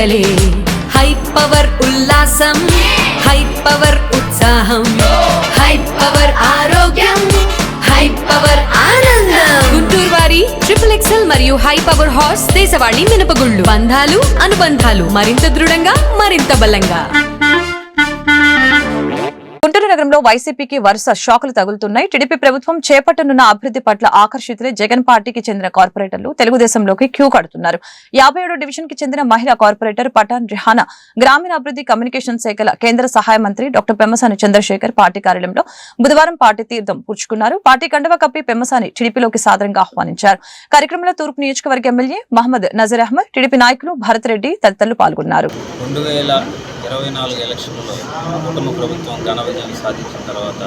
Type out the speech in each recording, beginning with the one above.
పండగలే high power ఉల్లాసం high power ఉత్సాహం high power ఆరోగ్యం హై పవర్ ఆనందం గుంటూరు వారి XXL మరియు హై పవర్ హార్స్ దేశవాళీ మినపగుళ్ళు బంధాలు అనుబంధాలు మరింత దృఢంగా మరింత బలంగా. గుంటూరు నగరంలో వైసీపీకి వరుస షాకులు తగులుతున్నాయి. టీడీపీ ప్రభుత్వం చేపట్టనున్న అభివృద్ధి పట్ల ఆకర్షితులై జగన్ పార్టీకి చెందిన కార్పొరేటర్లు తెలుగుదేశంలోకి క్యూ కడుతున్నారు. 57వ డివిజన్ కి చెందిన మహిళా కార్పొరేటర్ పఠాన్ రిహానా గ్రామీణ అభివృద్ధి కమ్యూనికేషన్ శాఖల కేంద్ర సహాయ మంత్రి డాక్టర్ పెమ్మసాని చంద్రశేఖర్ పార్టీ కార్యాలయంలో బుధవారం పార్టీ తీర్థం పుచ్చుకున్నారు. పార్టీ కండువా కప్పి పెమ్మసాని టీడీపీలోకి సాదరంగా ఆహ్వానించారు. కార్యక్రమంలో తూర్పు నియోజకవర్గ ఎమ్మెల్యే మహమ్మద్ నజీర్ అహ్మద్, టీడీపీ నాయకులు భరత్ రెడ్డి తదితరులు పాల్గొన్నారు. 2024 ఎలక్షన్లో కుటుంబ ప్రభుత్వం ఘన విజయం సాధించిన తర్వాత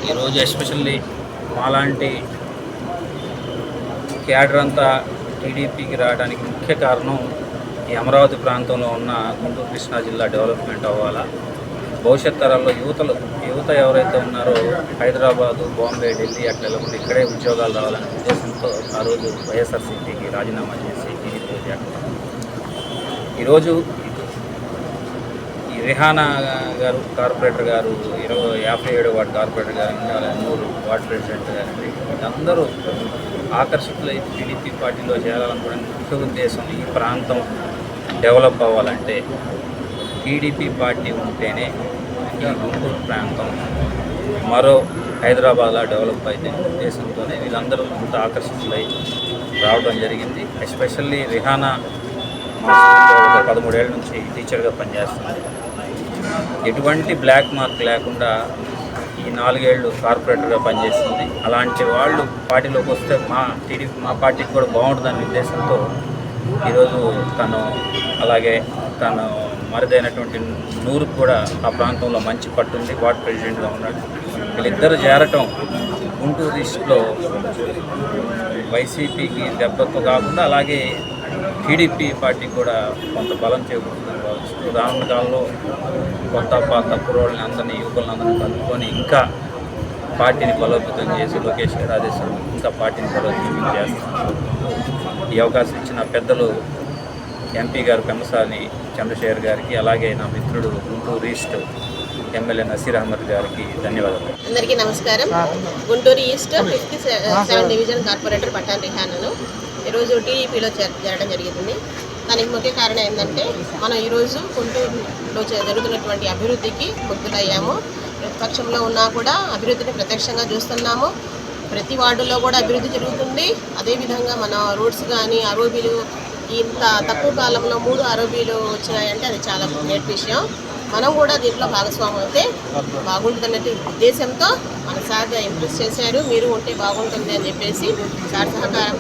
ఈరోజు ఎస్పెషల్లీ మాలాంటి క్యాడర్ అంతా టీడీపీకి రావడానికి ముఖ్య కారణం ఈ అమరావతి ప్రాంతంలో ఉన్న గుంటూరు కృష్ణా జిల్లా డెవలప్మెంట్ అవ్వాలా, భవిష్యత్ తరాల్లో యువత ఎవరైతే ఉన్నారో హైదరాబాదు, బాంబే, ఢిల్లీ అట్లా వెళ్ళకుండా ఇక్కడే ఉద్యోగాలు రావాలనే ఉద్దేశంతో ఆ రోజు వైఎస్ఆర్సీపీకి రాజీనామా చేసి టీడీపీలో చేరుకున్నాం. ఈరోజు రిహానా గారు కార్పొరేటర్ గారు 57 వార్డు కార్పొరేటర్ గారు, 100 వార్డు ప్రెసిడెంట్ గారండి, అందరూ ఆకర్షితులై టీడీపీ పార్టీలో చేరాలనుకునే ముఖ్య ఉద్దేశం ఈ ప్రాంతం డెవలప్ అవ్వాలంటే టీడీపీ పార్టీ ఉంటేనే ఈ గుంటూరు ప్రాంతం మరో హైదరాబాద్లో డెవలప్ అయితే ఉద్దేశంతోనే వీళ్ళందరూ ఇంత ఆకర్షితులై రావడం జరిగింది. ఎస్పెషల్లీ రిహానా 13 ఏళ్ళ నుంచి టీచర్గా పనిచేస్తుంది. ఎటువంటి బ్లాక్ మార్క్ లేకుండా ఈ 4 ఏళ్ళు కార్పొరేటర్గా పనిచేస్తుంది. అలాంటి వాళ్ళు పార్టీలోకి వస్తే మా పార్టీకి కూడా బాగుంటుందనే ఉద్దేశంతో ఈరోజు అలాగే తను మరిదైనటువంటి నూరుకు కూడా ఆ ప్రాంతంలో మంచి పట్టుంది, వార్డు ప్రెసిడెంట్గా ఉన్నాడు. వీళ్ళిద్దరూ చేరటం గుంటూరు ఈస్ట్లో వైసీపీకి దెబ్బతో కాకుండా అలాగే టీడీపీ పార్టీ కూడా కొంత బలం చేకూరుతుందని భావిస్తూ రానున్న కాలంలో కొత్త పాత కుర్రోళ్ళని అందరినీ యువకులందరినీ కలుపుకొని ఇంకా పార్టీని బలోపేతం చేసి లోకేష్ గారి ఆదేశాలు ఇంకా పార్టీని బలోపేతం చేస్తున్నారు. ఈ అవకాశం ఇచ్చిన పెద్దలు ఎంపీ గారు పెమ్మసాని చంద్రశేఖర్ గారికి, అలాగే నా మిత్రుడు గుంటూరు ఈస్ట్ ఎమ్మెల్యే నజీర్ అహ్మద్ గారికి ధన్యవాదాలు. అందరికీ నమస్కారం. Guntur east 57 division corporator Pathan రిహానాను ఈరోజు టీడీపీలో చేరడం జరిగింది. దానికి ముఖ్య కారణం ఏంటంటే మనం ఈరోజు గుంటూరులో జరుగుతున్నటువంటి అభివృద్ధికి ముగ్గులయ్యాము. ప్రతిపక్షంలో ఉన్నా కూడా అభివృద్ధిని ప్రత్యక్షంగా చూస్తున్నాము. ప్రతి వార్డులో కూడా అభివృద్ధి జరుగుతుంది. అదేవిధంగా మన రోడ్స్ కానీ ఆరోబీలు ఇంత తక్కువ కాలంలో 3 ఆరోబీలు వచ్చినాయంటే అది చాలా గ్రేట్ విషయం. మనం కూడా దీంట్లో భాగస్వామి అయితే బాగుంటుందనే ఉద్దేశంతో మన సార్ ఇంప్రెస్ చేశారు. మీరు ఉంటే బాగుంటుంది అని చెప్పేసి సార్ సహకారం